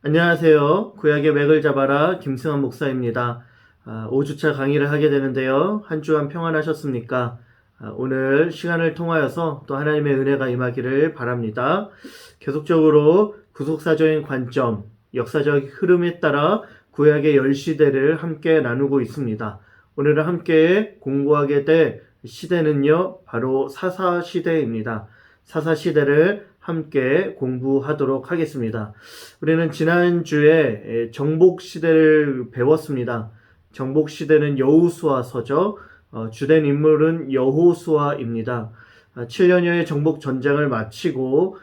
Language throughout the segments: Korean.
안녕하세요. 구약의 맥을 잡아라 김승환 목사입니다. 5주차 강의를 하게 되는데요. 한 주간 평안하셨습니까? 오늘 시간을 통하여서 또 하나님의 은혜가 임하기를 바랍니다. 계속적으로 구속사적인 관점, 역사적 흐름에 따라 구약의 10시대를 함께 나누고 있습니다. 오늘은 함께 공부하게 될 시대는요, 바로 사사시대입니다. 사사시대를 함께 공부하도록 하겠습니다. 우리는 지난주에 정복시대를 배웠습니다. 정복시대는 여호수아서죠. 주된 인물은 여호수아입니다. 7년여의 정복 전쟁을 마치고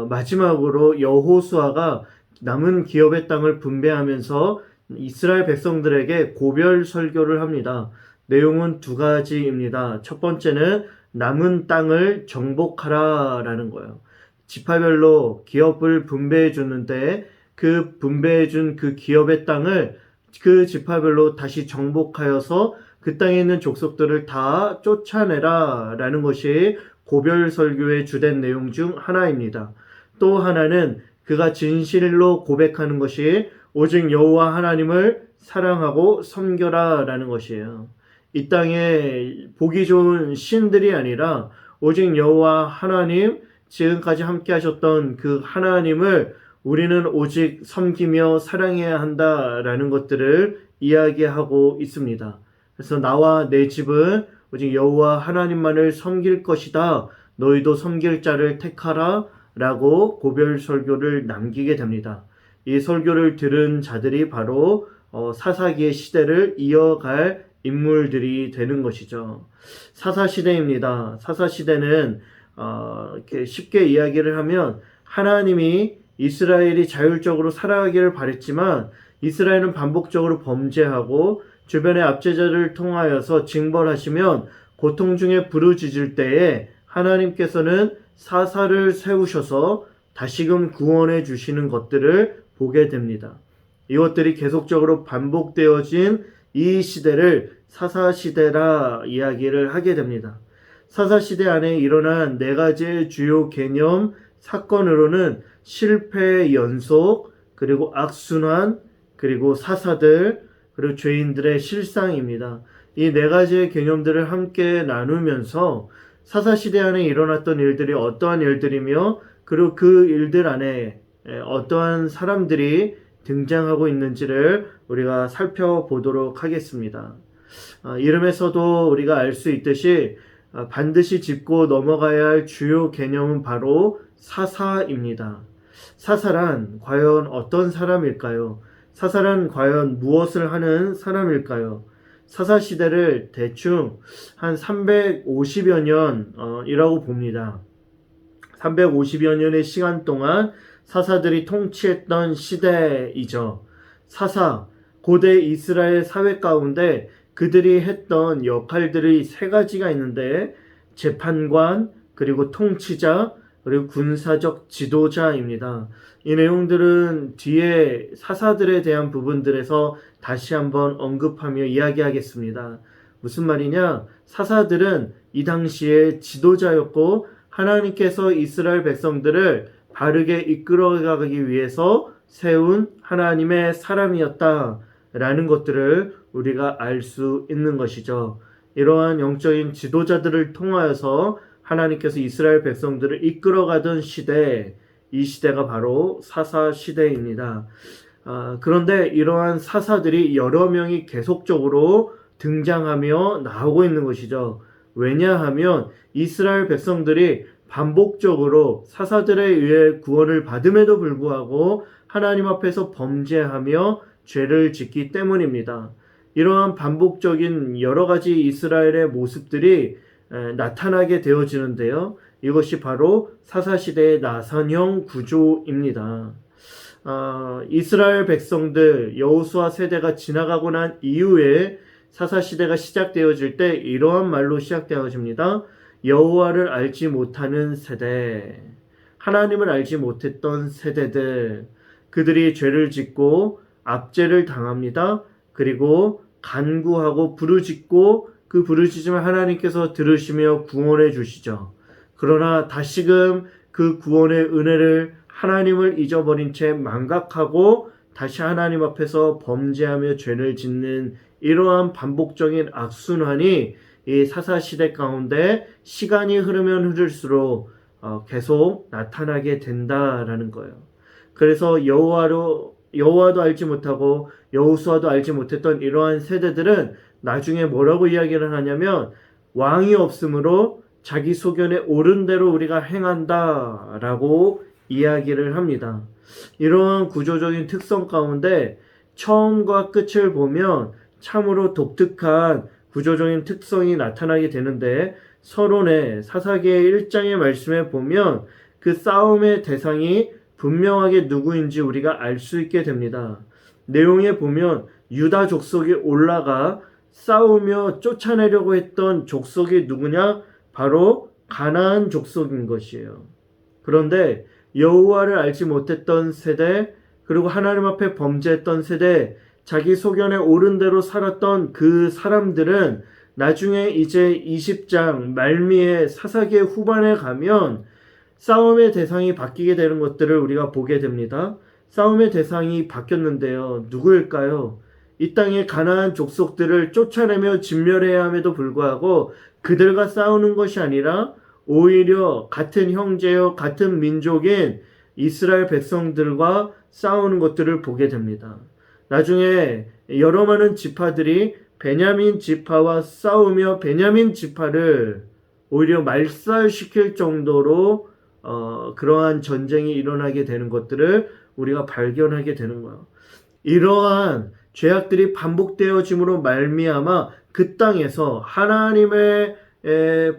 마지막으로 여호수아가 남은 기업의 땅을 분배하면서 이스라엘 백성들에게 고별 설교를 합니다. 내용은 두 가지입니다. 첫 번째는 남은 땅을 정복하라라는 거예요. 지파별로 기업을 분배해 주는데 그 분배해 준 그 기업의 땅을 그 지파별로 다시 정복하여서 그 땅에 있는 족속들을 다 쫓아내라 라는 것이 고별 설교의 주된 내용 중 하나입니다. 또 하나는 그가 진실로 고백하는 것이 오직 여호와 하나님을 사랑하고 섬겨라 라는 것이에요. 이 땅에 보기 좋은 신들이 아니라 오직 여호와 하나님, 지금까지 함께 하셨던 그 하나님을 우리는 오직 섬기며 사랑해야 한다라는 것들을 이야기하고 있습니다. 그래서 나와 내 집은 오직 여호와 하나님만을 섬길 것이다. 너희도 섬길 자를 택하라 라고 고별 설교를 남기게 됩니다. 이 설교를 들은 자들이 바로 사사기의 시대를 이어갈 인물들이 되는 것이죠. 사사시대입니다. 사사시대는 이렇게 쉽게 이야기를 하면 하나님이 이스라엘이 자율적으로 살아가기를 바랬지만 이스라엘은 반복적으로 범죄하고 주변의 압제자를 통하여서 징벌하시면 고통 중에 부르짖을 때에 하나님께서는 사사를 세우셔서 다시금 구원해 주시는 것들을 보게 됩니다. 이것들이 계속적으로 반복되어진 이 시대를 사사시대라 이야기를 하게 됩니다. 사사시대 안에 일어난 네 가지의 주요 개념, 사건으로는 실패의 연속, 그리고 악순환, 그리고 사사들, 그리고 죄인들의 실상입니다. 이 네 가지의 개념들을 함께 나누면서 사사시대 안에 일어났던 일들이 어떠한 일들이며 그리고 그 일들 안에 어떠한 사람들이 등장하고 있는지를 우리가 살펴보도록 하겠습니다. 이름에서도 우리가 알 수 있듯이 반드시 짚고 넘어가야 할 주요 개념은 바로 사사입니다. 사사란 과연 어떤 사람일까요? 사사란 과연 무엇을 하는 사람일까요? 사사시대를 대충 한 350여 년이라고 봅니다. 350여 년의 시간 동안 사사들이 통치했던 시대이죠. 사사, 고대 이스라엘 사회 가운데 그들이 했던 역할들이 세 가지가 있는데 재판관, 그리고 통치자, 그리고 군사적 지도자입니다. 이 내용들은 뒤에 사사들에 대한 부분들에서 다시 한번 언급하며 이야기하겠습니다. 무슨 말이냐? 사사들은 이 당시에 지도자였고 하나님께서 이스라엘 백성들을 바르게 이끌어가기 위해서 세운 하나님의 사람이었다라는 것들을 우리가 알 수 있는 것이죠. 이러한 영적인 지도자들을 통하여서 하나님께서 이스라엘 백성들을 이끌어가던 시대, 이 시대가 바로 사사 시대입니다. 그런데 이러한 사사들이 여러 명이 계속적으로 등장하며 나오고 있는 것이죠. 왜냐하면 이스라엘 백성들이 반복적으로 사사들에 의해 구원을 받음에도 불구하고 하나님 앞에서 범죄하며 죄를 짓기 때문입니다. 이러한 반복적인 여러 가지 이스라엘의 모습들이 나타나게 되어지는데요. 이것이 바로 사사시대의 나선형 구조입니다. 이스라엘 백성들 여호수아 세대가 지나가고 난 이후에 사사시대가 시작되어질 때 이러한 말로 시작되어집니다. 여호와를 알지 못하는 세대, 하나님을 알지 못했던 세대들, 그들이 죄를 짓고 압제를 당합니다. 그리고 간구하고 부르짖고 그 부르짖음을 하나님께서 들으시며 구원해 주시죠. 그러나 다시금 그 구원의 은혜를 하나님을 잊어버린 채 망각하고 다시 하나님 앞에서 범죄하며 죄를 짓는 이러한 반복적인 악순환이 이 사사시대 가운데 시간이 흐르면 흐를수록 계속 나타나게 된다라는 거예요. 그래서 여호와도 알지 못하고 여호수아도 알지 못했던 이러한 세대들은 나중에 뭐라고 이야기를 하냐면 왕이 없으므로 자기 소견에 옳은 대로 우리가 행한다라고 이야기를 합니다. 이러한 구조적인 특성 가운데 처음과 끝을 보면 참으로 독특한 구조적인 특성이 나타나게 되는데 서론의 사사기의 1장의 말씀에 보면 그 싸움의 대상이 분명하게 누구인지 우리가 알 수 있게 됩니다. 내용에 보면 유다 족속이 올라가 싸우며 쫓아내려고 했던 족속이 누구냐? 바로 가나안 족속인 것이에요. 그런데 여호와를 알지 못했던 세대, 그리고 하나님 앞에 범죄했던 세대, 자기 소견에 옳은 대로 살았던 그 사람들은 나중에 이제 20장 말미에 사사기의 후반에 가면 싸움의 대상이 바뀌게 되는 것들을 우리가 보게 됩니다. 싸움의 대상이 바뀌었는데요. 누구일까요? 이 땅의 가나안 족속들을 쫓아내며 진멸해야 함에도 불구하고 그들과 싸우는 것이 아니라 오히려 같은 형제요, 같은 민족인 이스라엘 백성들과 싸우는 것들을 보게 됩니다. 나중에 여러 많은 지파들이 베냐민 지파와 싸우며 베냐민 지파를 오히려 말살시킬 정도로 그러한 전쟁이 일어나게 되는 것들을 우리가 발견하게 되는 거예요. 이러한 죄악들이 반복되어짐으로 말미암아 그 땅에서 하나님의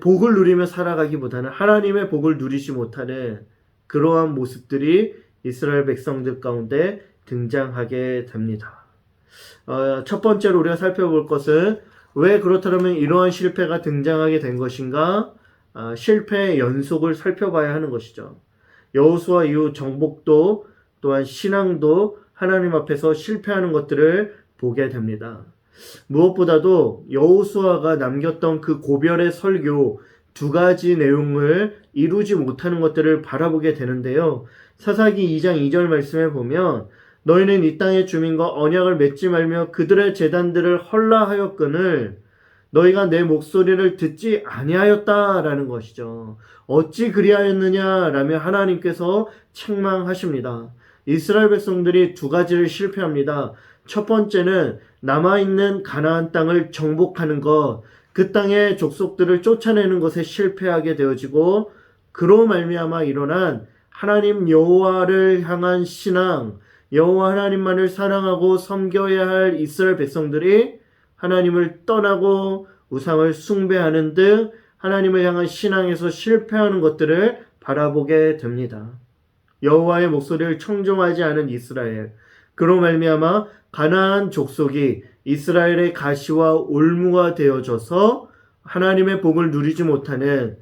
복을 누리며 살아가기보다는 하나님의 복을 누리지 못하는 그러한 모습들이 이스라엘 백성들 가운데 등장하게 됩니다. 첫 번째로 우리가 살펴볼 것은 왜 그렇다면 이러한 실패가 등장하게 된 것인가? 실패의 연속을 살펴봐야 하는 것이죠. 여호수아 이후 정복도 또한 신앙도 하나님 앞에서 실패하는 것들을 보게 됩니다. 무엇보다도 여호수아가 남겼던 그 고별의 설교 두 가지 내용을 이루지 못하는 것들을 바라보게 되는데요. 사사기 2장 2절 말씀에 보면 너희는 이 땅의 주민과 언약을 맺지 말며 그들의 제단들을 헐라하였거늘 너희가 내 목소리를 듣지 아니하였다라는 것이죠. 어찌 그리하였느냐라며 하나님께서 책망하십니다. 이스라엘 백성들이 두 가지를 실패합니다. 첫 번째는 남아있는 가나안 땅을 정복하는 것, 그 땅의 족속들을 쫓아내는 것에 실패하게 되어지고 그로 말미암아 일어난 하나님 여호와를 향한 신앙, 여호와 하나님만을 사랑하고 섬겨야 할 이스라엘 백성들이 하나님을 떠나고 우상을 숭배하는 등 하나님을 향한 신앙에서 실패하는 것들을 바라보게 됩니다. 여호와의 목소리를 청종하지 않은 이스라엘, 그로 말미암아 가나안 족속이 이스라엘의 가시와 올무가 되어져서 하나님의 복을 누리지 못하는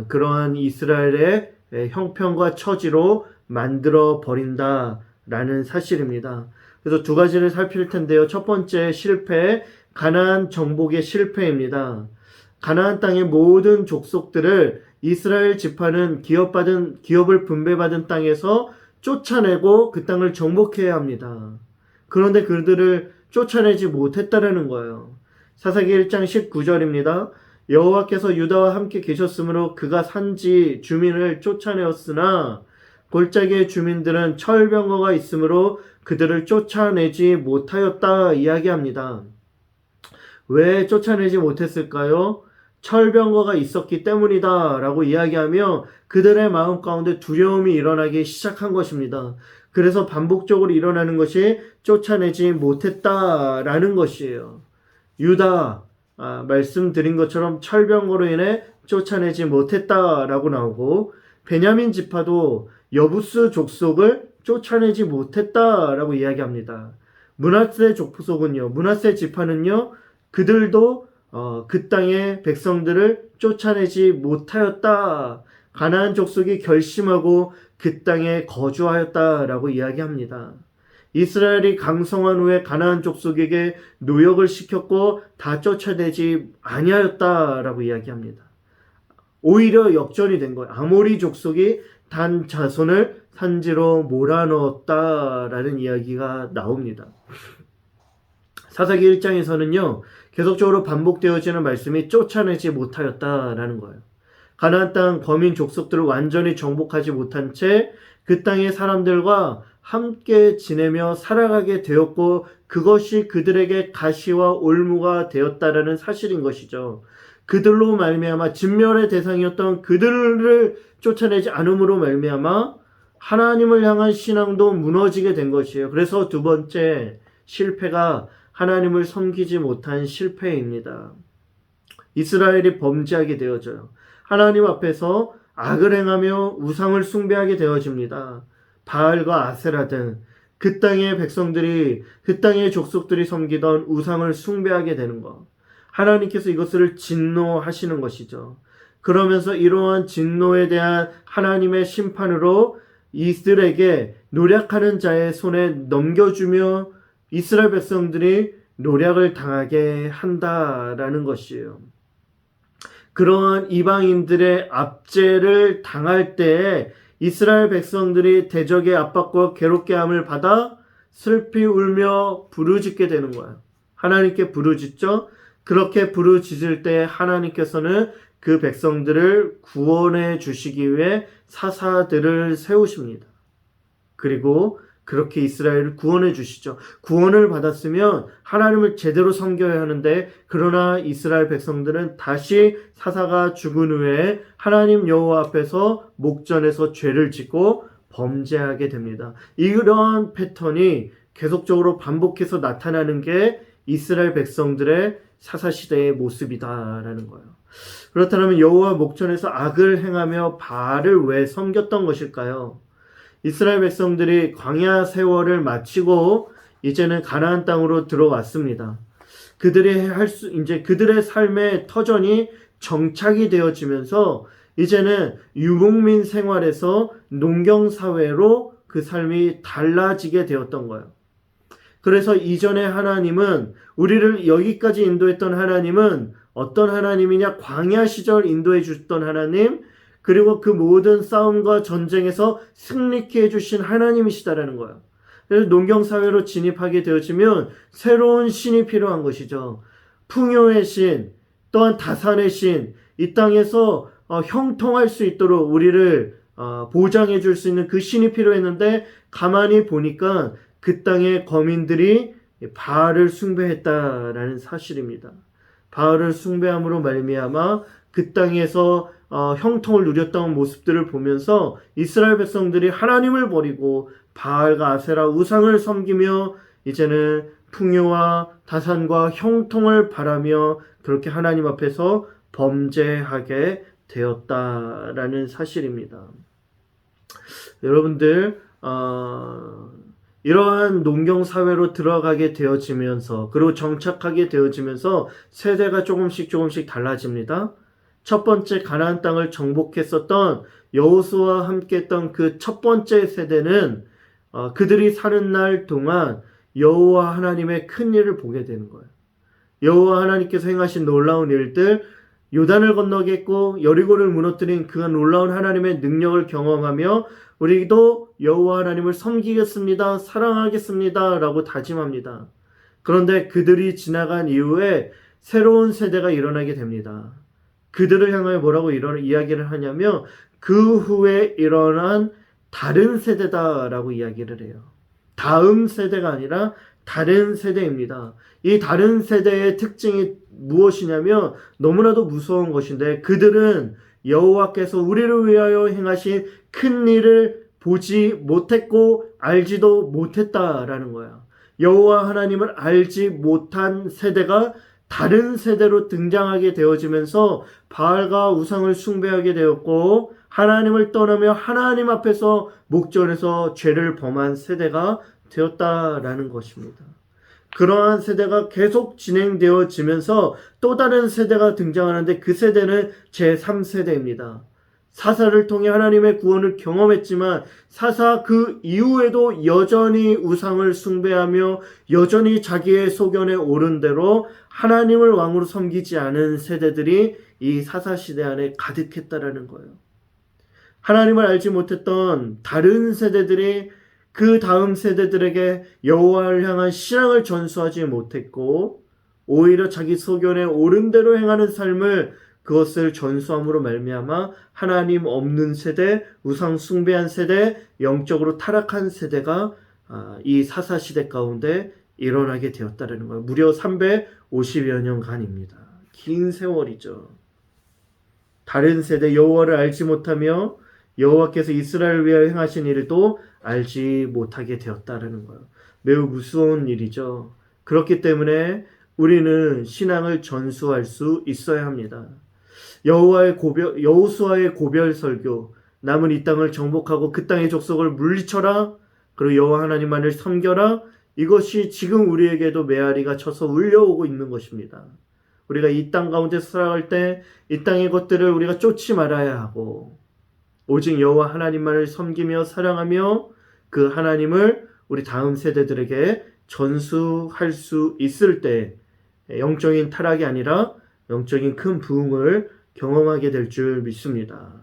그러한 이스라엘의 형편과 처지로 만들어 버린다라는 사실입니다. 그래서 두 가지를 살필 텐데요. 첫 번째 실패, 가나안 정복의 실패입니다. 가나안 땅의 모든 족속들을 이스라엘 지파는 기업을 분배받은 땅에서 쫓아내고 그 땅을 정복해야 합니다. 그런데 그들을 쫓아내지 못했다라는 거예요. 사사기 1장 19절입니다. 여호와께서 유다와 함께 계셨으므로 그가 산지 주민을 쫓아내었으나 골짜기의 주민들은 철병거가 있으므로 그들을 쫓아내지 못하였다 이야기합니다. 왜 쫓아내지 못했을까요? 철병거가 있었기 때문이다 라고 이야기하며 그들의 마음 가운데 두려움이 일어나기 시작한 것입니다. 그래서 반복적으로 일어나는 것이 쫓아내지 못했다라는 것이에요. 유다, 말씀드린 것처럼 철병거로 인해 쫓아내지 못했다라고 나오고 베냐민 지파도 여부스 족속을 쫓아내지 못했다라고 이야기합니다. 므낫세 족속은요, 므낫세 지파는요, 그들도 그 땅의 백성들을 쫓아내지 못하였다. 가나안 족속이 결심하고 그 땅에 거주하였다라고 이야기합니다. 이스라엘이 강성한 후에 가나안 족속에게 노역을 시켰고 다 쫓아내지 아니하였다라고 이야기합니다. 오히려 역전이 된 거예요. 아모리 족속이 단 자손을 산지로 몰아넣었다라는 이야기가 나옵니다. 사사기 1장에서는요, 계속적으로 반복되어지는 말씀이 쫓아내지 못하였다라는 거예요. 가나안 땅 거민 족속들을 완전히 정복하지 못한 채 그 땅의 사람들과 함께 지내며 살아가게 되었고, 그것이 그들에게 가시와 올무가 되었다라는 사실인 것이죠. 그들로 말미암아 진멸의 대상이었던 그들을 쫓아내지 않음으로 말미암아 하나님을 향한 신앙도 무너지게 된 것이에요. 그래서 두 번째 실패가 하나님을 섬기지 못한 실패입니다. 이스라엘이 범죄하게 되어져요. 하나님 앞에서 악을 행하며 우상을 숭배하게 되어집니다. 바알과 아세라 등 그 땅의 백성들이, 그 땅의 족속들이 섬기던 우상을 숭배하게 되는 것. 하나님께서 이것을 진노하시는 것이죠. 그러면서 이러한 진노에 대한 하나님의 심판으로 이들에게 노략하는 자의 손에 넘겨주며 이스라엘 백성들이 노략을 당하게 한다라는 것이에요. 그러한 이방인들의 압제를 당할 때에 이스라엘 백성들이 대적의 압박과 괴롭게 함을 받아 슬피 울며 부르짖게 되는 거예요. 하나님께 부르짖죠. 그렇게 부르짖을 때 하나님께서는 그 백성들을 구원해 주시기 위해 사사들을 세우십니다. 그리고 그렇게 이스라엘을 구원해 주시죠. 구원을 받았으면 하나님을 제대로 섬겨야 하는데, 그러나 이스라엘 백성들은 다시 사사가 죽은 후에 하나님 여호와 앞에서 목전에서 죄를 짓고 범죄하게 됩니다. 이러한 패턴이 계속적으로 반복해서 나타나는 게 이스라엘 백성들의 사사시대의 모습이다라는 거예요. 그렇다면 여호와 목전에서 악을 행하며 바알을 왜 섬겼던 것일까요? 이스라엘 백성들이 광야 세월을 마치고 이제는 가나안 땅으로 들어왔습니다. 이제 그들의 삶의 터전이 정착이 되어지면서 이제는 유목민 생활에서 농경 사회로 그 삶이 달라지게 되었던 거예요. 그래서 이전에 하나님은, 우리를 여기까지 인도했던 하나님은 어떤 하나님이냐? 광야 시절 인도해 주셨던 하나님, 그리고 그 모든 싸움과 전쟁에서 승리케 해주신 하나님이시다라는 거예요. 그래서 농경사회로 진입하게 되어지면 새로운 신이 필요한 것이죠. 풍요의 신, 또한 다산의 신, 이 땅에서 형통할 수 있도록 우리를 보장해 줄 수 있는 그 신이 필요했는데, 가만히 보니까 그 땅의 거민들이 바알을 숭배했다라는 사실입니다. 바알을 숭배함으로 말미암아 그 땅에서 형통을 누렸던 모습들을 보면서 이스라엘 백성들이 하나님을 버리고 바알과 아세라 우상을 섬기며 이제는 풍요와 다산과 형통을 바라며 그렇게 하나님 앞에서 범죄하게 되었다라는 사실입니다. 여러분들, 이러한 농경사회로 들어가게 되어지면서, 그리고 정착하게 되어지면서 세대가 조금씩 달라집니다. 첫 번째 가나안 땅을 정복했었던 여호수아와 함께했던 그 첫 번째 세대는 그들이 사는 날 동안 여호와 하나님의 큰 일을 보게 되는 거예요. 여호와 하나님께서 행하신 놀라운 일들, 요단을 건너게 했고 여리고를 무너뜨린 그 놀라운 하나님의 능력을 경험하며 우리도 여호와 하나님을 섬기겠습니다, 사랑하겠습니다 라고 다짐합니다. 그런데 그들이 지나간 이후에 새로운 세대가 일어나게 됩니다. 그들을 향하여 뭐라고 이야기를 하냐면 그 후에 일어난 다른 세대다라고 이야기를 해요. 다음 세대가 아니라 다른 세대입니다. 이 다른 세대의 특징이 무엇이냐면 너무나도 무서운 것인데, 그들은 여호와께서 우리를 위하여 행하신 큰 일을 보지 못했고 알지도 못했다라는 거야. 여호와 하나님을 알지 못한 세대가 다른 세대로 등장하게 되어지면서 바알과 우상을 숭배하게 되었고 하나님을 떠나며 하나님 앞에서 목전에서 죄를 범한 세대가 되었다라는 것입니다. 그러한 세대가 계속 진행되어지면서 또 다른 세대가 등장하는데 그 세대는 제3세대입니다. 사사를 통해 하나님의 구원을 경험했지만 사사 그 이후에도 여전히 우상을 숭배하며 여전히 자기의 소견에 옳은 대로 하나님을 왕으로 섬기지 않은 세대들이 이 사사시대 안에 가득했다라는 거예요. 하나님을 알지 못했던 다른 세대들이 그 다음 세대들에게 여호와를 향한 신앙을 전수하지 못했고 오히려 자기 소견에 옳은 대로 행하는 삶을 그것을 전수함으로 말미암아 하나님 없는 세대, 우상 숭배한 세대, 영적으로 타락한 세대가 이 사사시대 가운데 일어나게 되었다는 거예요. 무려 350여 년간입니다. 긴 세월이죠. 다른 세대 여호와를 알지 못하며 여호와께서 이스라엘을 위하여 행하신 일도 알지 못하게 되었다는 거예요. 매우 무서운 일이죠. 그렇기 때문에 우리는 신앙을 전수할 수 있어야 합니다. 여호수아의 고별 설교, 남은 이 땅을 정복하고 그 땅의 족속을 물리쳐라. 그리고 여호와 하나님만을 섬겨라. 이것이 지금 우리에게도 메아리가 쳐서 울려오고 있는 것입니다. 우리가 이 땅 가운데 살아갈 때 이 땅의 것들을 우리가 쫓지 말아야 하고 오직 여호와 하나님만을 섬기며 사랑하며 그 하나님을 우리 다음 세대들에게 전수할 수 있을 때 영적인 타락이 아니라 영적인 큰 부흥을 경험하게 될 줄 믿습니다.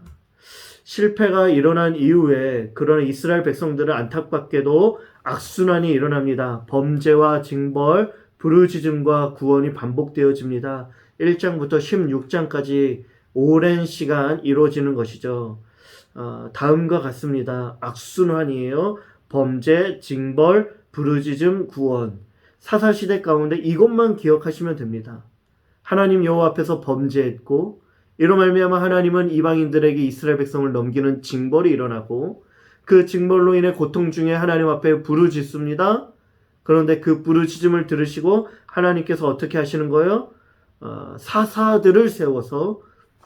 실패가 일어난 이후에 그런 이스라엘 백성들은 안타깝게도 악순환이 일어납니다. 범죄와 징벌, 부르짖음과 구원이 반복되어집니다. 1장부터 16장까지 오랜 시간 이루어지는 것이죠. 다음과 같습니다. 악순환이에요. 범죄, 징벌, 부르짖음, 구원. 사사시대 가운데 이것만 기억하시면 됩니다. 하나님 여호와 앞에서 범죄했고 이로 말미암아 하나님은 이방인들에게 이스라엘 백성을 넘기는 징벌이 일어나고 그 징벌로 인해 고통 중에 하나님 앞에 부르짖습니다. 그런데 그 부르짖음을 들으시고 하나님께서 어떻게 하시는 거예요? 사사들을 세워서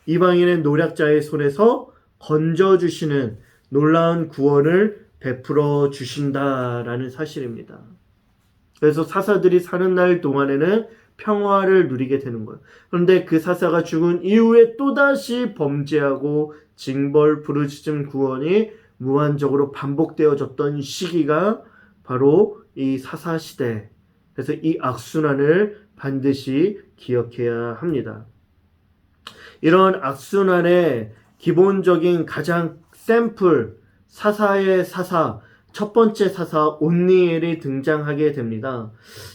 이방인의 노략자의 손에서 건져주시는 놀라운 구원을 베풀어 주신다라는 사실입니다. 그래서 사사들이 사는 날 동안에는 평화를 누리게 되는 거예요. 그런데 그 사사가 죽은 이후에 또다시 범죄하고 징벌, 부르짖음, 구원이 무한적으로 반복되어졌던 시기가 바로 이 사사시대. 그래서 이 악순환을 반드시 기억해야 합니다. 이런 악순환의 기본적인 가장 샘플, 사사의 사사, 첫 번째 사사 온니엘이 등장하게 됩니다.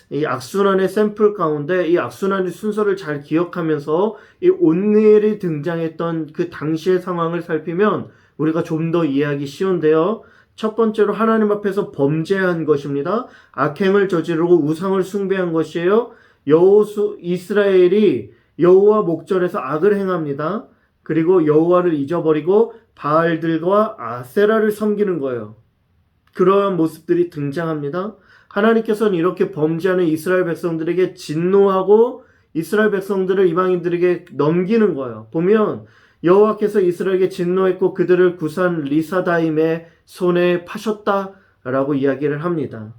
이 악순환의 샘플 가운데 이 악순환의 순서를 잘 기억하면서 이 온니엘이 등장했던 그 당시의 상황을 살피면 우리가 좀 더 이해하기 쉬운데요. 첫 번째로 하나님 앞에서 범죄한 것입니다. 악행을 저지르고 우상을 숭배한 것이에요. 이스라엘이 여호와 목전에서 악을 행합니다. 그리고 여호와를 잊어버리고 바알들과 아세라를 섬기는 거예요. 그러한 모습들이 등장합니다. 하나님께서는 이렇게 범죄하는 이스라엘 백성들에게 진노하고 이스라엘 백성들을 이방인들에게 넘기는 거예요. 보면 여호와께서 이스라엘에게 진노했고 그들을 구산 리사다임의 손에 파셨다라고 이야기를 합니다.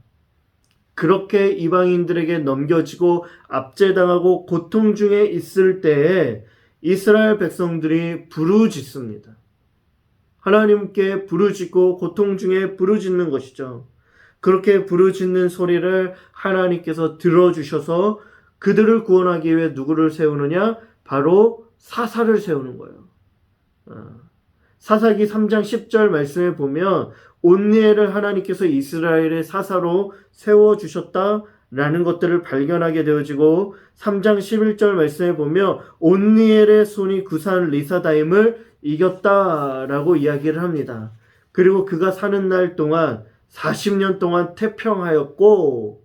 그렇게 이방인들에게 넘겨지고 압제당하고 고통 중에 있을 때에 이스라엘 백성들이 부르짖습니다. 하나님께 부르짖고 고통 중에 부르짖는 것이죠. 그렇게 부르짖는 소리를 하나님께서 들어주셔서 그들을 구원하기 위해 누구를 세우느냐? 바로 사사를 세우는 거예요. 사사기 3장 10절 말씀에 보면 온니엘을 하나님께서 이스라엘의 사사로 세워주셨다라는 것들을 발견하게 되어지고 3장 11절 말씀에 보면 온니엘의 손이 구산 리사다임을 이겼다라고 이야기를 합니다. 그리고 그가 사는 날 동안 40년 동안 태평하였고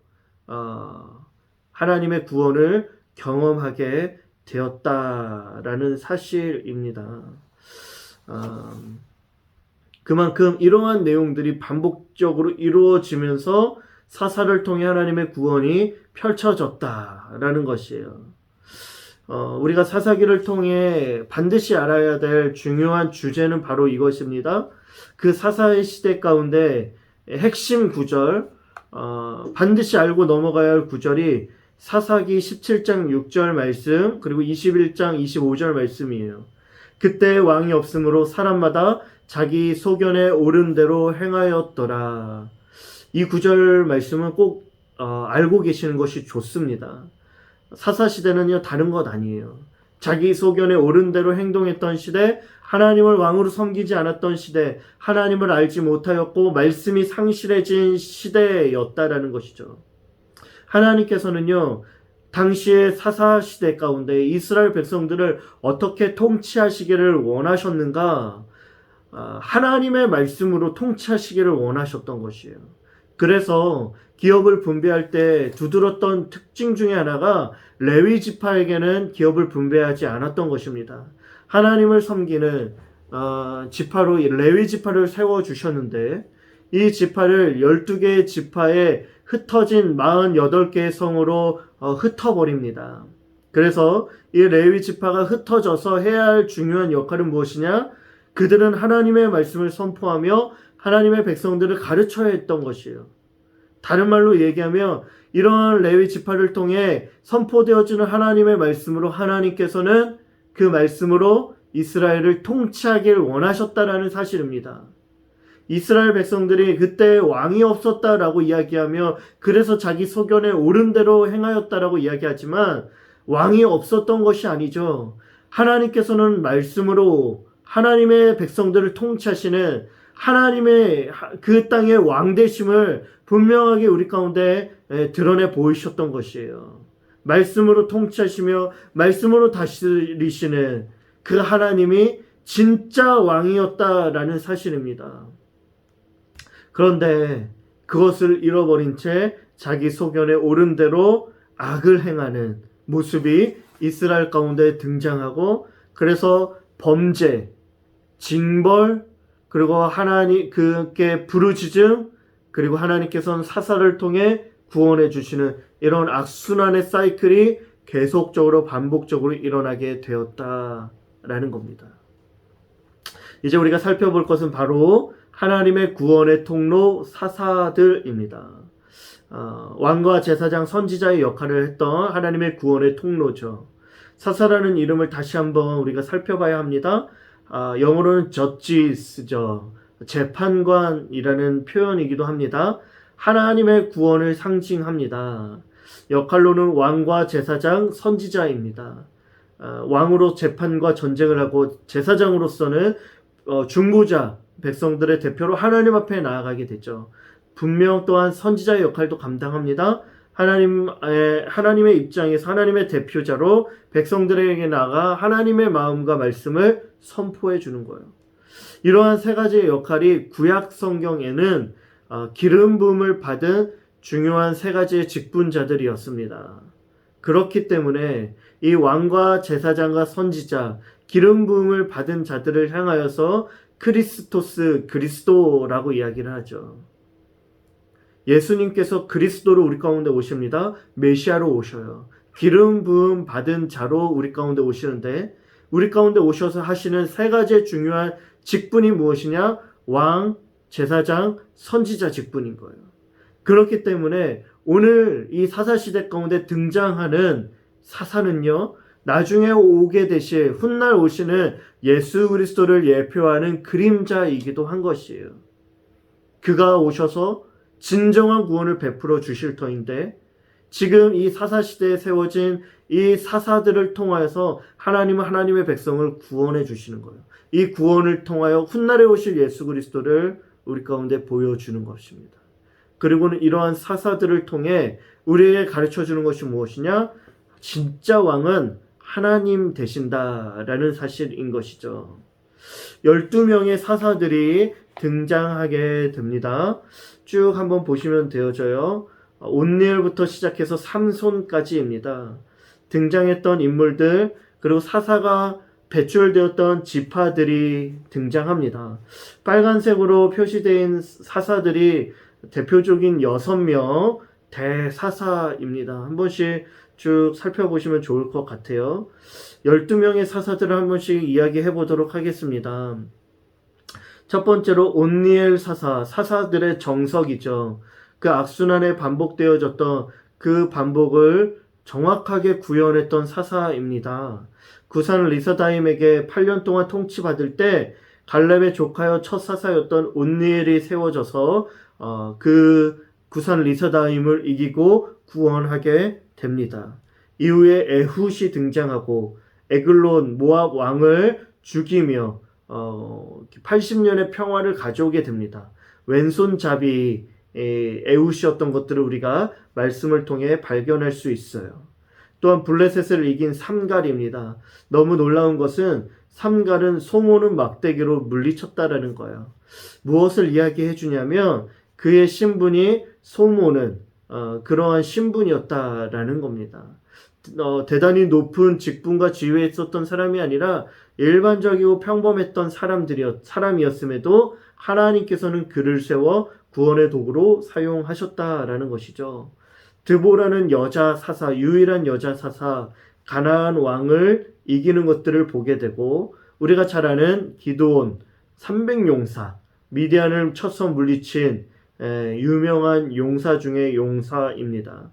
하나님의 구원을 경험하게 되었다라는 사실입니다. 그만큼 이러한 내용들이 반복적으로 이루어지면서 사사를 통해 하나님의 구원이 펼쳐졌다라는 것이에요. 우리가 사사기를 통해 반드시 알아야 될 중요한 주제는 바로 이것입니다. 그 사사의 시대 가운데 핵심 구절, 반드시 알고 넘어가야 할 구절이 사사기 17장 6절 말씀 그리고 21장 25절 말씀이에요. 그때 왕이 없으므로 사람마다 자기 소견에 옳은 대로 행하였더라. 이 구절 말씀은 꼭 알고 계시는 것이 좋습니다. 사사시대는요 다른 것 아니에요. 자기 소견에 옳은 대로 행동했던 시대, 하나님을 왕으로 섬기지 않았던 시대, 하나님을 알지 못하였고 말씀이 상실해진 시대였다라는 것이죠. 하나님께서는요, 당시의 사사시대 가운데 이스라엘 백성들을 어떻게 통치하시기를 원하셨는가? 하나님의 말씀으로 통치하시기를 원하셨던 것이에요. 그래서 기업을 분배할 때 두드렸던 특징 중에 하나가 레위 지파에게는 기업을 분배하지 않았던 것입니다. 하나님을 섬기는 지파로 레위 지파를 세워주셨는데 이 지파를 12개의 지파에 흩어진 48개의 성으로 흩어버립니다. 그래서 이 레위 지파가 흩어져서 해야 할 중요한 역할은 무엇이냐? 그들은 하나님의 말씀을 선포하며 하나님의 백성들을 가르쳐야 했던 것이에요. 다른 말로 얘기하면 이러한 레위 지파를 통해 선포되어지는 하나님의 말씀으로 하나님께서는 그 말씀으로 이스라엘을 통치하길 원하셨다라는 사실입니다. 이스라엘 백성들이 그때 왕이 없었다라고 이야기하며 그래서 자기 소견에 옳은 대로 행하였다라고 이야기하지만 왕이 없었던 것이 아니죠. 하나님께서는 말씀으로 하나님의 백성들을 통치하시는 하나님의 그 땅의 왕되심을 분명하게 우리 가운데 드러내 보이셨던 것이에요. 말씀으로 통치하시며 말씀으로 다스리시는 그 하나님이 진짜 왕이었다라는 사실입니다. 그런데 그것을 잃어버린 채 자기 소견에 옳은 대로 악을 행하는 모습이 이스라엘 가운데 등장하고 그래서 범죄, 징벌, 그리고 하나님 그게 부르짖음, 그리고 하나님께서는 사사를 통해 구원해 주시는 이런 악순환의 사이클이 계속적으로 반복적으로 일어나게 되었다라는 겁니다. 이제 우리가 살펴볼 것은 바로 하나님의 구원의 통로 사사들입니다. 왕과 제사장 선지자의 역할을 했던 하나님의 구원의 통로죠. 사사라는 이름을 다시 한번 우리가 살펴봐야 합니다. 영어로는 judges죠. 재판관이라는 표현이기도 합니다. 하나님의 구원을 상징합니다. 역할로는 왕과 제사장, 선지자입니다. 왕으로 재판과 전쟁을 하고 제사장으로서는 중보자, 백성들의 대표로 하나님 앞에 나아가게 되죠. 분명 또한 선지자의 역할도 감당합니다. 하나님의 입장에서 하나님의 대표자로 백성들에게 나아가 하나님의 마음과 말씀을 선포해 주는 거예요. 이러한 세 가지의 역할이 구약 성경에는 기름 부음을 받은 중요한 세 가지의 직분자들이었습니다. 그렇기 때문에 이 왕과 제사장과 선지자, 기름 부음을 받은 자들을 향하여서 크리스토스, 그리스도라고 이야기를 하죠. 예수님께서 그리스도로 우리 가운데 오십니다. 메시아로 오셔요. 기름 부음 받은 자로 우리 가운데 오시는데 우리 가운데 오셔서 하시는 세 가지의 중요한 직분이 무엇이냐? 왕, 제사장, 선지자 직분인 거예요. 그렇기 때문에 오늘 이 사사시대 가운데 등장하는 사사는요, 나중에 오게 되실 훗날 오시는 예수 그리스도를 예표하는 그림자이기도 한 것이에요. 그가 오셔서 진정한 구원을 베풀어 주실 터인데 지금 이 사사시대에 세워진 이 사사들을 통하여서 하나님은 하나님의 백성을 구원해 주시는 거예요. 이 구원을 통하여 훗날에 오실 예수 그리스도를 우리 가운데 보여주는 것입니다. 그리고는 이러한 사사들을 통해 우리에게 가르쳐 주는 것이 무엇이냐? 진짜 왕은 하나님 되신다라는 사실인 것이죠. 12명의 사사들이 등장하게 됩니다. 쭉 한번 보시면 되어져요. 온니엘부터 시작해서 삼손까지입니다. 등장했던 인물들 그리고 사사가 배출되었던 지파들이 등장합니다. 빨간색으로 표시된 사사들이 대표적인 6명 대사사입니다. 한 번씩 쭉 살펴보시면 좋을 것 같아요. 12명의 사사들을 한 번씩 이야기해 보도록 하겠습니다. 첫 번째로 온니엘 사사, 사사들의 정석이죠. 그 악순환에 반복되어졌던 그 반복을 정확하게 구현했던 사사입니다. 구산 리서다임에게 8년 동안 통치받을 때 갈렙의 조카여 첫 사사였던 온니엘이 세워져서 그 구산 리서다임을 이기고 구원하게 됩니다. 이후에 에훗이 등장하고 에글론 모압 왕을 죽이며 80년의 평화를 가져오게 됩니다. 왼손잡이 에웃이었던 것들을 우리가 말씀을 통해 발견할 수 있어요. 또한 블레셋을 이긴 삼갈입니다. 너무 놀라운 것은 삼갈은 소모는 막대기로 물리쳤다라는 거예요. 무엇을 이야기해 주냐면 그의 신분이 소모는 그러한 신분이었다라는 겁니다. 대단히 높은 직분과 지위에 있었던 사람이 아니라 일반적이고 평범했던 사람이었음에도 하나님께서는 그를 세워 구원의 도구로 사용하셨다라는 것이죠. 드보라는 여자 사사, 유일한 여자 사사, 가나안 왕을 이기는 것들을 보게 되고 우리가 잘 아는 기드온 300용사, 미디안을 쳐서 물리친 유명한 용사 중의 용사입니다.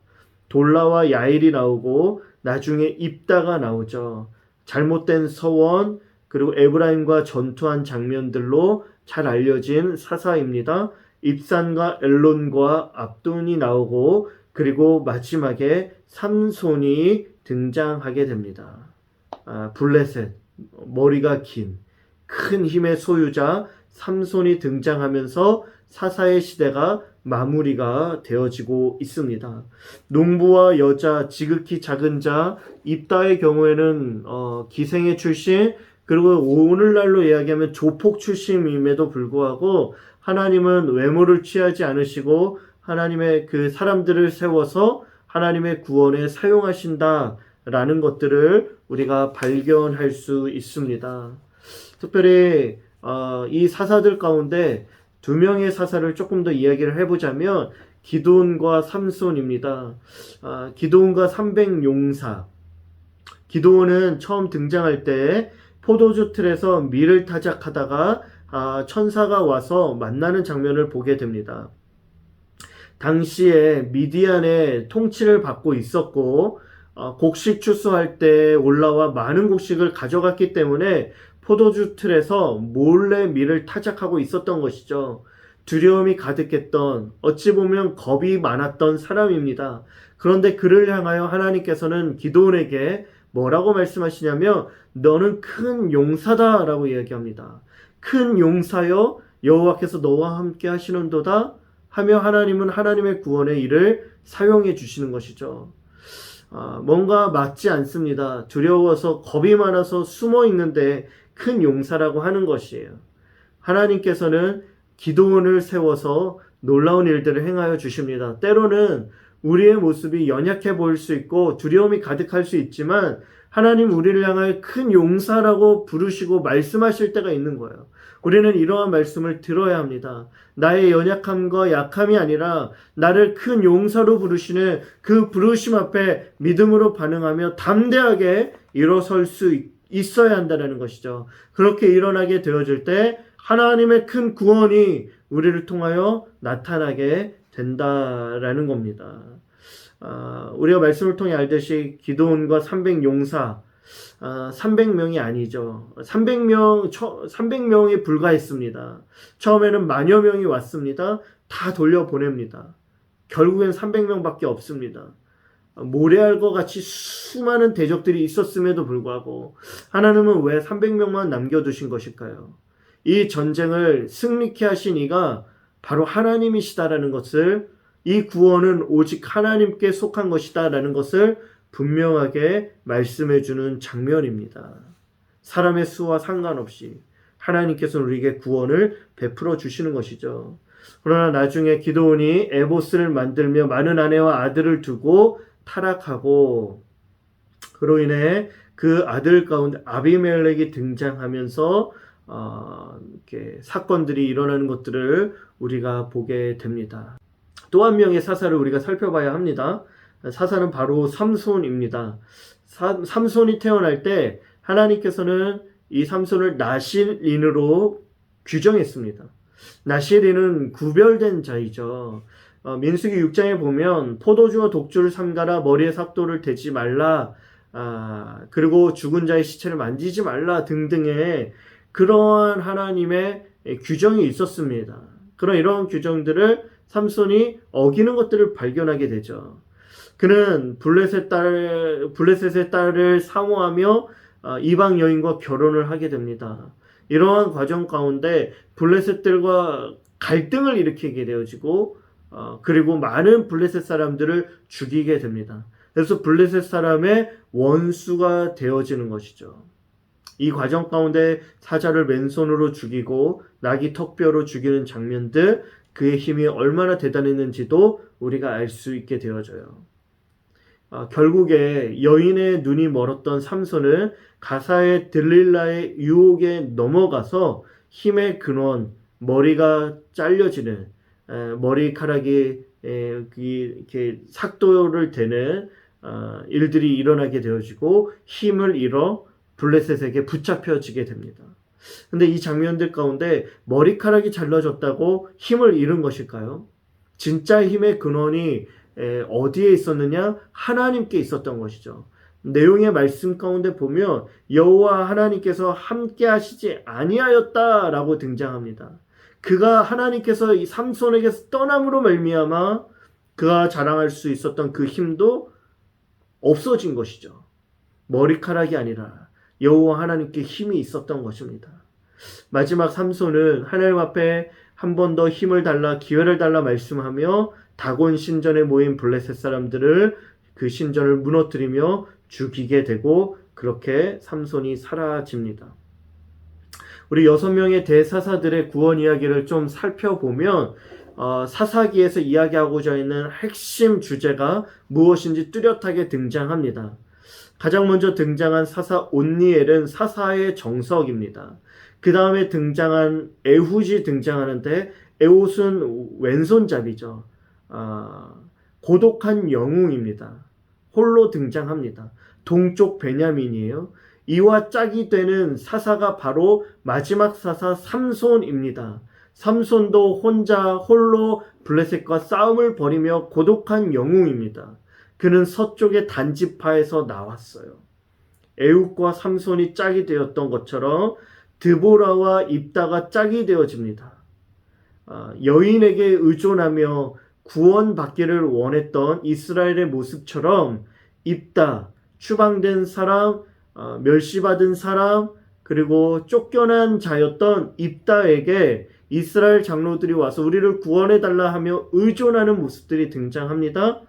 돌라와 야일이 나오고 나중에 입다가 나오죠. 잘못된 서원 그리고 에브라임과 전투한 장면들로 잘 알려진 사사입니다. 입산과 엘론과 압돈이 나오고 그리고 마지막에 삼손이 등장하게 됩니다. 블레셋, 머리가 긴 큰 힘의 소유자 삼손이 등장하면서 사사의 시대가 마무리가 되어지고 있습니다. 농부와 여자, 지극히 작은 자, 입다의 경우에는 기생의 출신, 그리고 오늘날로 이야기하면 조폭 출신임에도 불구하고 하나님은 외모를 취하지 않으시고 하나님의 그 사람들을 세워서 하나님의 구원에 사용하신다라는 것들을 우리가 발견할 수 있습니다. 특별히 이 사사들 가운데 두 명의 사사를 조금 더 이야기를 해보자면 기드온과 삼손입니다. 기드온과 300용사. 기드온은 처음 등장할 때 포도주 틀에서 밀을 타작하다가 천사가 와서 만나는 장면을 보게 됩니다. 당시에 미디안의 통치를 받고 있었고 곡식 추수할 때 올라와 많은 곡식을 가져갔기 때문에 포도주 틀에서 몰래 밀을 타작하고 있었던 것이죠. 두려움이 가득했던 어찌 보면 겁이 많았던 사람입니다. 그런데 그를 향하여 하나님께서는 기드온에게 뭐라고 말씀하시냐면 너는 큰 용사다 라고 이야기합니다. 큰 용사여 여호와께서 너와 함께 하시는도다 하며 하나님은 하나님의 구원의 일을 사용해 주시는 것이죠. 뭔가 맞지 않습니다. 두려워서 겁이 많아서 숨어 있는데 큰 용사라고 하는 것이에요. 하나님께서는 기드온을 세워서 놀라운 일들을 행하여 주십니다. 때로는 우리의 모습이 연약해 보일 수 있고 두려움이 가득할 수 있지만 하나님 우리를 향하여 큰 용사라고 부르시고 말씀하실 때가 있는 거예요. 우리는 이러한 말씀을 들어야 합니다. 나의 연약함과 약함이 아니라 나를 큰 용사로 부르시는 그 부르심 앞에 믿음으로 반응하며 담대하게 일어설 수 있어야 한다는 것이죠. 그렇게 일어나게 되어질 때 하나님의 큰 구원이 우리를 통하여 나타나게 된다라는 겁니다. 우리가 말씀을 통해 알듯이 기드온과 300용사 300명이 아니죠. 300명이 불과했습니다. 처음에는 만여 명이 왔습니다. 다 돌려보냅니다. 결국엔 300명밖에 없습니다. 모래알과 같이 수많은 대적들이 있었음에도 불구하고 하나님은 왜 300명만 남겨두신 것일까요? 이 전쟁을 승리케 하신 이가 바로 하나님이시다라는 것을, 이 구원은 오직 하나님께 속한 것이다라는 것을 분명하게 말씀해 주는 장면입니다. 사람의 수와 상관없이 하나님께서는 우리에게 구원을 베풀어 주시는 것이죠. 그러나 나중에 기드온이 에보스를 만들며 많은 아내와 아들을 두고 타락하고 그로 인해 그 아들 가운데 아비멜렉이 등장하면서 이렇게 사건들이 일어나는 것들을 우리가 보게 됩니다. 또 한 명의 사사를 우리가 살펴봐야 합니다. 사사는 바로 삼손입니다. 삼손이 태어날 때 하나님께서는 이 삼손을 나실인으로 규정했습니다. 나실인은 구별된 자이죠. 민수기 6장에 보면 포도주와 독주를 삼가라, 머리에 삭도를 대지 말라, 그리고 죽은 자의 시체를 만지지 말라 등등의 그러한 하나님의 규정이 있었습니다. 그런 이런 규정들을 삼손이 어기는 것들을 발견하게 되죠. 그는 블레셋의 딸을 사모하며 이방 여인과 결혼을 하게 됩니다. 이러한 과정 가운데 블레셋들과 갈등을 일으키게 되어지고 그리고 많은 블레셋 사람들을 죽이게 됩니다. 그래서 블레셋 사람의 원수가 되어지는 것이죠. 이 과정 가운데 사자를 맨손으로 죽이고 나귀 턱뼈로 죽이는 장면들, 그의 힘이 얼마나 대단했는지도 우리가 알 수 있게 되어져요. 결국에 여인의 눈이 멀었던 삼손은 가사의 들릴라의 유혹에 넘어가서 힘의 근원, 머리가 잘려지는 머리카락이 이렇게 삭도를 대는 일들이 일어나게 되어지고 힘을 잃어 블레셋에게 붙잡혀지게 됩니다. 근데 이 장면들 가운데 머리카락이 잘라졌다고 힘을 잃은 것일까요? 진짜 힘의 근원이 어디에 있었느냐? 하나님께 있었던 것이죠. 내용의 말씀 가운데 보면 여호와 하나님께서 함께 하시지 아니하였다라고 등장합니다. 그가 하나님께서 이 삼손에게서 떠남으로 말미암아 그가 자랑할 수 있었던 그 힘도 없어진 것이죠. 머리카락이 아니라 여호와 하나님께 힘이 있었던 것입니다. 마지막 삼손은 하나님 앞에 한 번 더 힘을 달라 기회를 달라 말씀하며 다곤 신전에 모인 블레셋 사람들을 그 신전을 무너뜨리며 죽이게 되고 그렇게 삼손이 사라집니다. 우리 6명의 대사사들의 구원 이야기를 좀 살펴보면 사사기에서 이야기하고자 있는 핵심 주제가 무엇인지 뚜렷하게 등장합니다. 가장 먼저 등장한 사사 온니엘은 사사의 정석입니다. 그 다음에 등장한 에훗이 등장하는데 에훗은 왼손잡이죠. 고독한 영웅입니다. 홀로 등장합니다. 동쪽 베냐민이에요. 이와 짝이 되는 사사가 바로 마지막 사사 삼손입니다. 삼손도 홀로 블레셋과 싸움을 벌이며 고독한 영웅입니다. 그는 서쪽의 단지파에서 나왔어요. 에훗과 삼손이 짝이 되었던 것처럼 드보라와 입다가 짝이 되어집니다. 여인에게 의존하며 구원받기를 원했던 이스라엘의 모습처럼 입다, 추방된 사람, 멸시받은 사람, 그리고 쫓겨난 자였던 입다에게 이스라엘 장로들이 와서 우리를 구원해달라 하며 의존하는 모습들이 등장합니다.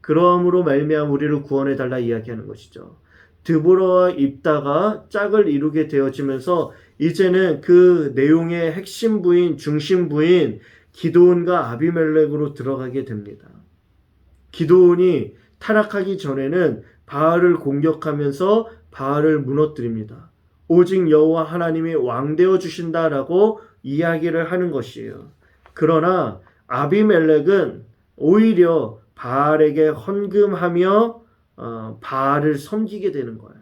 그러함으로 말미암아 우리를 구원해달라 이야기하는 것이죠. 드보라와 입다가 짝을 이루게 되어지면서 이제는 그 내용의 핵심 부인, 중심 부인 기드온과 아비멜렉으로 들어가게 됩니다. 기드온이 타락하기 전에는 바알을 공격하면서 바알을 무너뜨립니다. 오직 여호와 하나님이 왕되어 주신다라고 이야기를 하는 것이에요. 그러나 아비멜렉은 오히려 바알에게 헌금하며 바알을 섬기게 되는 거예요.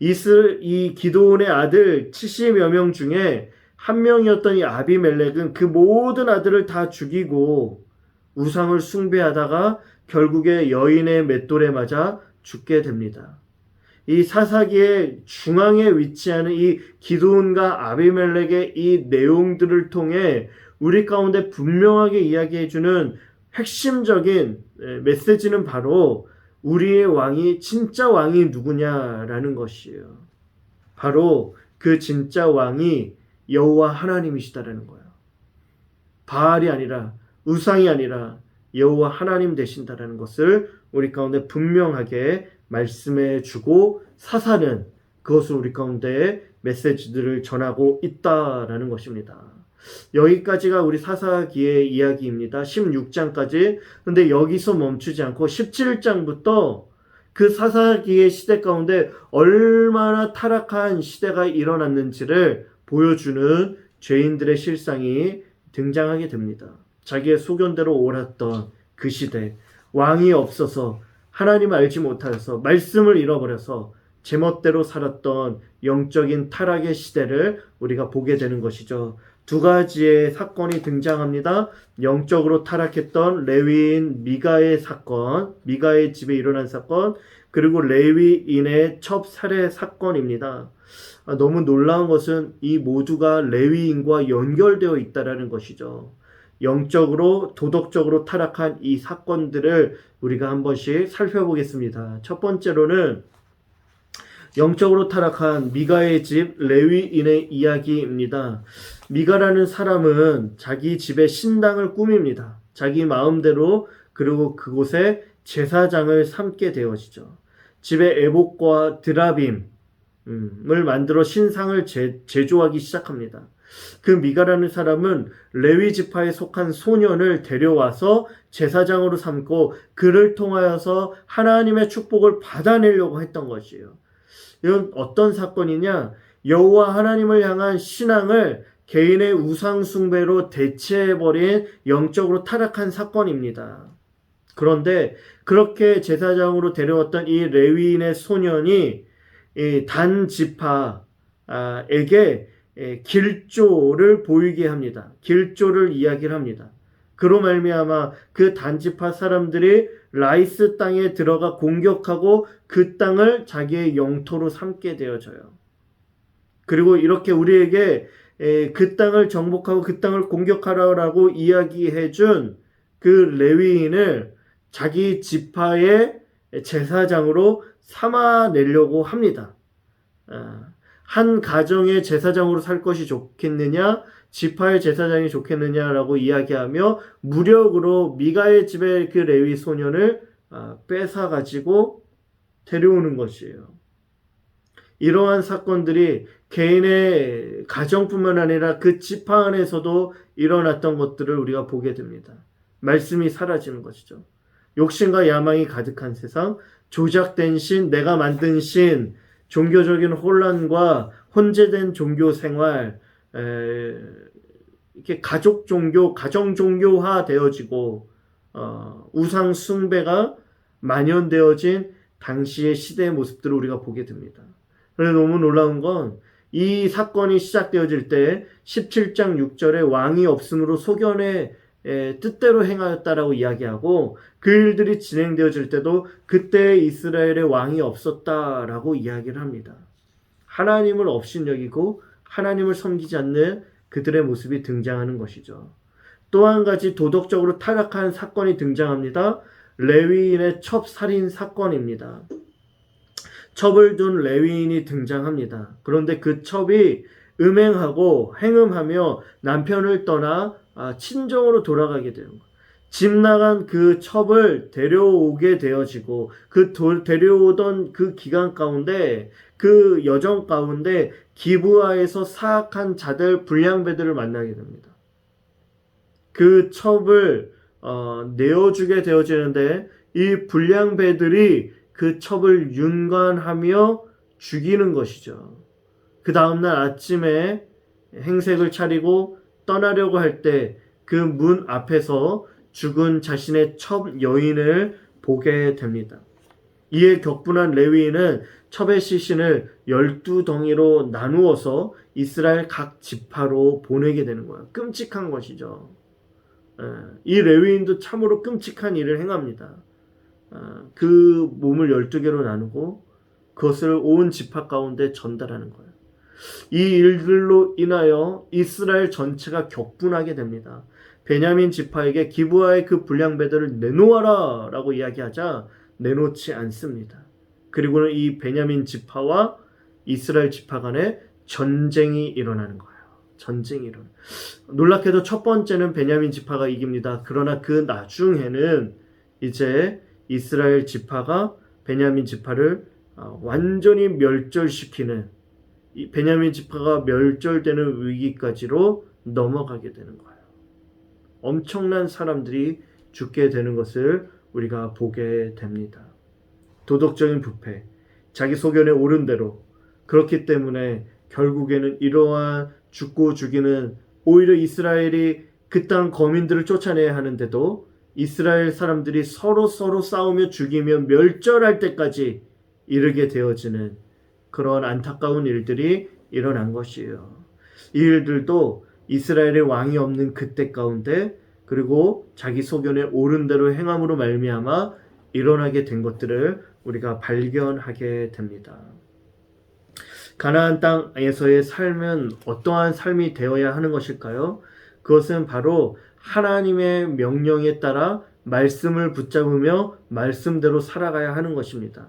이 기드온의 아들 70여 명 중에 한 명이었던 이 아비멜렉은 그 모든 아들을 다 죽이고 우상을 숭배하다가 결국에 여인의 맷돌에 맞아 죽게 됩니다. 이 사사기의 중앙에 위치하는 이 기드온과 아비멜렉의 이 내용들을 통해 우리 가운데 분명하게 이야기해주는 핵심적인 메시지는 바로 우리의 왕이 진짜 왕이 누구냐라는 것이에요. 바로 그 진짜 왕이 여호와 하나님이시다라는 거예요. 바알이 아니라 우상이 아니라 여호와 하나님 되신다라는 것을 우리 가운데 분명하게 말씀해 주고 사사는 그것을 우리 가운데 메시지들을 전하고 있다라는 것입니다. 여기까지가 우리 사사기의 이야기입니다. 16장까지. 근데 여기서 멈추지 않고 17장부터 그 사사기의 시대 가운데 얼마나 타락한 시대가 일어났는지를 보여주는 죄인들의 실상이 등장하게 됩니다. 자기의 소견대로 옳았던 그 시대, 왕이 없어서 하나님을 알지 못하여서 말씀을 잃어버려서 제멋대로 살았던 영적인 타락의 시대를 우리가 보게 되는 것이죠. 두 가지의 사건이 등장합니다. 영적으로 타락했던 레위인 미가의 사건, 미가의 집에 일어난 사건, 그리고 레위인의 첩살해 사건입니다. 너무 놀라운 것은 이 모두가 레위인과 연결되어 있다는 것이죠. 영적으로 도덕적으로 타락한 이 사건들을 우리가 한 번씩 살펴보겠습니다. 첫 번째로는 영적으로 타락한 미가의 집 레위인의 이야기입니다. 미가라는 사람은 자기 집에 신당을 꾸밉니다. 자기 마음대로. 그리고 그곳에 제사장을 삼게 되어지죠. 집에 에봇과 드라빔을 만들어 신상을 제조하기 시작합니다. 그 미가라는 사람은 레위 지파에 속한 소년을 데려와서 제사장으로 삼고 그를 통하여서 하나님의 축복을 받아내려고 했던 것이에요. 이건 어떤 사건이냐? 여호와 하나님을 향한 신앙을 개인의 우상 숭배로 대체해버린 영적으로 타락한 사건입니다. 그런데 그렇게 제사장으로 데려왔던 이 레위인의 소년이 단 지파에게 길조를 보이게 합니다. 길조를 이야기를 합니다. 그로 말미암아 그 단지파 사람들이 라이스 땅에 들어가 공격하고 그 땅을 자기의 영토로 삼게 되어져요. 그리고 이렇게 우리에게 그 땅을 정복하고 그 땅을 공격하라고 이야기해준 그 레위인을 자기 지파의 제사장으로 삼아내려고 합니다. 한 가정의 제사장으로 살 것이 좋겠느냐, 지파의 제사장이 좋겠느냐라고 이야기하며 무력으로 미가의 집의 그 레위 소년을 뺏어가지고 데려오는 것이에요. 이러한 사건들이 개인의 가정뿐만 아니라 그 지파 안에서도 일어났던 것들을 우리가 보게 됩니다. 말씀이 사라지는 것이죠. 욕심과 야망이 가득한 세상, 조작된 신, 내가 만든 신, 종교적인 혼란과 혼재된 종교 생활, 이렇게 가족 종교, 가정 종교화 되어지고 우상 숭배가 만연되어진 당시의 시대의 모습들을 우리가 보게 됩니다. 그래서 너무 놀라운 건 이 사건이 시작되어질 때 17장 6절에 왕이 없으므로 소견의 뜻대로 행하였다라고 이야기하고 그 일들이 진행되어질 때도 그때 이스라엘에 왕이 없었다라고 이야기를 합니다. 하나님을 업신여기고 하나님을 섬기지 않는 그들의 모습이 등장하는 것이죠. 또 한 가지 도덕적으로 타락한 사건이 등장합니다. 레위인의 첩살인 사건입니다. 첩을 둔 레위인이 등장합니다. 그런데 그 첩이 음행하고 행음하며 남편을 떠나 친정으로 돌아가게 되는 거예요. 집 나간 그 첩을 데려오게 되어지고 그 데려오던 그 기간 가운데 그 여정 가운데 기브아에서 사악한 자들 불량배들을 만나게 됩니다. 그 첩을 내어주게 되어지는데 이 불량배들이 그 첩을 윤관하며 죽이는 것이죠. 그 다음날 아침에 행색을 차리고 떠나려고 할 때 그 문 앞에서 죽은 자신의 첩 여인을 보게 됩니다. 이에 격분한 레위인은 첩의 시신을 12덩이로 나누어서 이스라엘 각 지파로 보내게 되는 거예요. 끔찍한 것이죠. 이 레위인도 참으로 끔찍한 일을 행합니다. 그 몸을 12개로 나누고 그것을 온 지파 가운데 전달하는 거예요. 이 일들로 인하여 이스라엘 전체가 격분하게 됩니다. 베냐민 지파에게 기브아의 그 불량배들을 내놓아라 라고 이야기하자 내놓지 않습니다. 그리고는 이 베냐민 지파와 이스라엘 지파 간에 전쟁이 일어나는 거예요. 놀랍게도 첫 번째는 베냐민 지파가 이깁니다. 그러나 그 나중에는 이제 이스라엘 지파가 베냐민 지파를 완전히 멸절시키는, 이 베냐민 지파가 멸절되는 위기까지로 넘어가게 되는 거예요. 엄청난 사람들이 죽게 되는 것을 우리가 보게 됩니다. 도덕적인 부패, 자기 소견에 옳은 대로. 그렇기 때문에 결국에는 이러한 죽고 죽이는, 오히려 이스라엘이 그 땅 거민들을 쫓아내야 하는데도 이스라엘 사람들이 서로 싸우며 죽이며 멸절할 때까지 이르게 되어지는 그런 안타까운 일들이 일어난 것이에요. 이 일들도 이스라엘의 왕이 없는 그때 가운데, 그리고 자기 소견에 옳은 대로 행함으로 말미암아 일어나게 된 것들을 우리가 발견하게 됩니다. 가나안 땅에서의 삶은 어떠한 삶이 되어야 하는 것일까요? 그것은 바로 하나님의 명령에 따라 말씀을 붙잡으며 말씀대로 살아가야 하는 것입니다.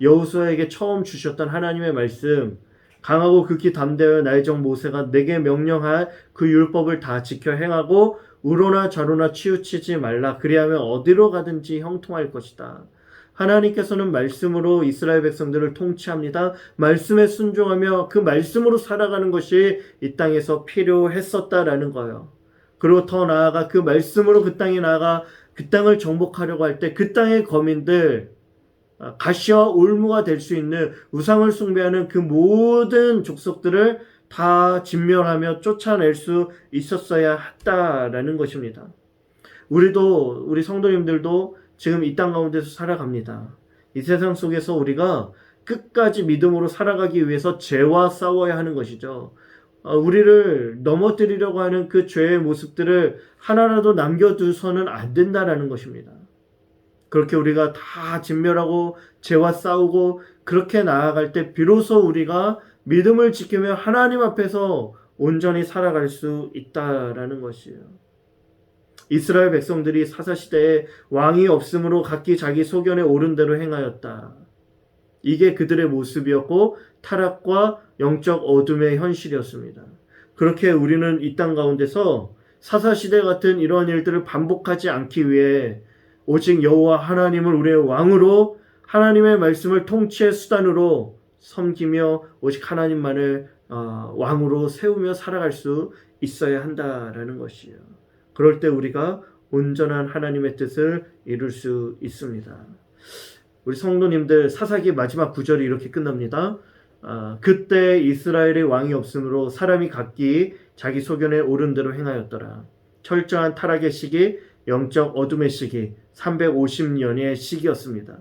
여호수아에게 처음 주셨던 하나님의 말씀, 강하고 극히 담대하여 나의 종 모세가 내게 명령할 그 율법을 다 지켜 행하고 우로나 좌로나 치우치지 말라. 그리하면 어디로 가든지 형통할 것이다. 하나님께서는 말씀으로 이스라엘 백성들을 통치합니다. 말씀에 순종하며 그 말씀으로 살아가는 것이 이 땅에서 필요했었다라는 거예요. 그리고 더 나아가 그 말씀으로 그 땅에 나아가 그 땅을 정복하려고 할 때 그 땅의 거민들, 가시와 올무가 될 수 있는 우상을 숭배하는 그 모든 족속들을 다 진멸하며 쫓아낼 수 있었어야 했다라는 것입니다. 우리 성도님들도 지금 이 땅 가운데서 살아갑니다. 이 세상 속에서 우리가 끝까지 믿음으로 살아가기 위해서 죄와 싸워야 하는 것이죠. 우리를 넘어뜨리려고 하는 그 죄의 모습들을 하나라도 남겨두서는 안 된다라는 것입니다. 그렇게 우리가 다 진멸하고 죄와 싸우고 그렇게 나아갈 때 비로소 우리가 믿음을 지키며 하나님 앞에서 온전히 살아갈 수 있다라는 것이에요. 이스라엘 백성들이 사사시대에 왕이 없으므로 각기 자기 소견에 옳은 대로 행하였다. 이게 그들의 모습이었고 타락과 영적 어둠의 현실이었습니다. 그렇게 우리는 이 땅 가운데서 사사시대 같은 이러한 일들을 반복하지 않기 위해 오직 여호와 하나님을 우리의 왕으로 하나님의 말씀을 통치의 수단으로 섬기며 오직 하나님만을 왕으로 세우며 살아갈 수 있어야 한다라는 것이에요. 그럴 때 우리가 온전한 하나님의 뜻을 이룰 수 있습니다. 우리 성도님들 사사기 마지막 구절이 이렇게 끝납니다. 그때 이스라엘의 왕이 없으므로 사람이 각기 자기 소견에 옳은 대로 행하였더라. 철저한 타락의 시기, 영적 어둠의 시기, 350년의 시기였습니다.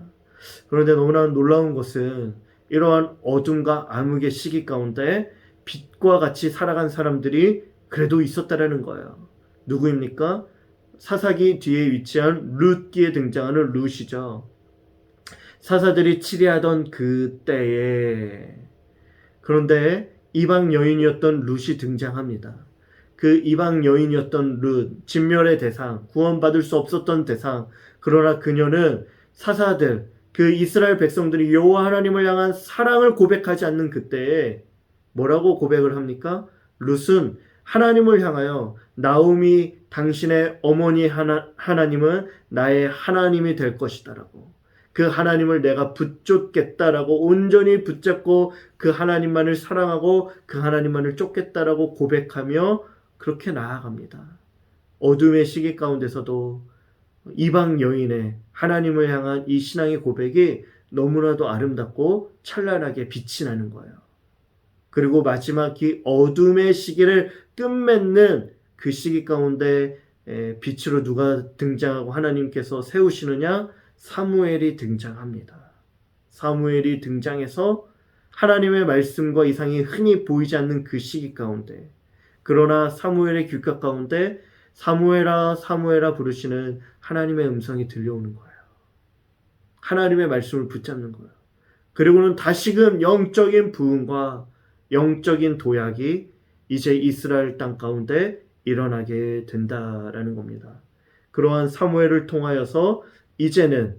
그런데 너무나 놀라운 것은 이러한 어둠과 암흑의 시기 가운데 빛과 같이 살아간 사람들이 그래도 있었다라는 거예요. 누구입니까? 사사기 뒤에 위치한 룻기에 등장하는 룻이죠. 사사들이 치리하던 그때에 그런데 이방 여인이었던 룻이 등장합니다. 그 이방 여인이었던 룻, 진멸의 대상, 구원받을 수 없었던 대상. 그러나 그녀는 사사들, 그 이스라엘 백성들이 여호와 하나님을 향한 사랑을 고백하지 않는 그때에 뭐라고 고백을 합니까? 룻은 하나님을 향하여 나오미 당신의 어머니 하나님은 나의 하나님이 될 것이다라고, 그 하나님을 내가 붙잡겠다라고 온전히 붙잡고 그 하나님만을 사랑하고 그 하나님만을 쫓겠다라고 고백하며 그렇게 나아갑니다. 어둠의 시기 가운데서도 이방 여인의 하나님을 향한 이 신앙의 고백이 너무나도 아름답고 찬란하게 빛이 나는 거예요. 그리고 마지막 이 어둠의 시기를 끝맺는 그 시기 가운데 빛으로 누가 등장하고 하나님께서 세우시느냐? 사무엘이 등장합니다. 사무엘이 등장해서 하나님의 말씀과 이상이 흔히 보이지 않는 그 시기 가운데, 그러나 사무엘의 귓가 가운데 사무엘아 사무엘아 부르시는 하나님의 음성이 들려오는 거예요. 하나님의 말씀을 붙잡는 거예요. 그리고는 다시금 영적인 부흥과 영적인 도약이 이제 이스라엘 땅 가운데 일어나게 된다라는 겁니다. 그러한 사무엘을 통하여서 이제는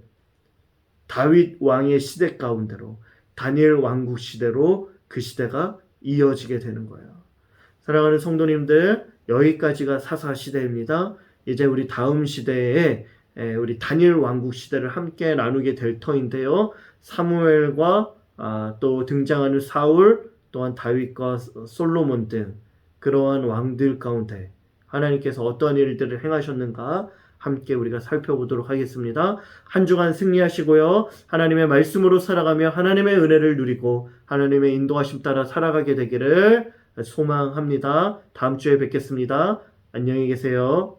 다윗 왕의 시대 가운데로, 다니엘 왕국 시대로 그 시대가 이어지게 되는 거예요. 사랑하는 성도님들, 여기까지가 사사 시대입니다. 이제 우리 다음 시대에 우리 다니엘 왕국 시대를 함께 나누게 될 터인데요. 사무엘과 또 등장하는 사울, 또한 다윗과 솔로몬 등 그러한 왕들 가운데 하나님께서 어떠한 일들을 행하셨는가 함께 우리가 살펴보도록 하겠습니다. 한 주간 승리하시고요. 하나님의 말씀으로 살아가며 하나님의 은혜를 누리고 하나님의 인도하심 따라 살아가게 되기를 소망합니다. 다음 주에 뵙겠습니다. 안녕히 계세요.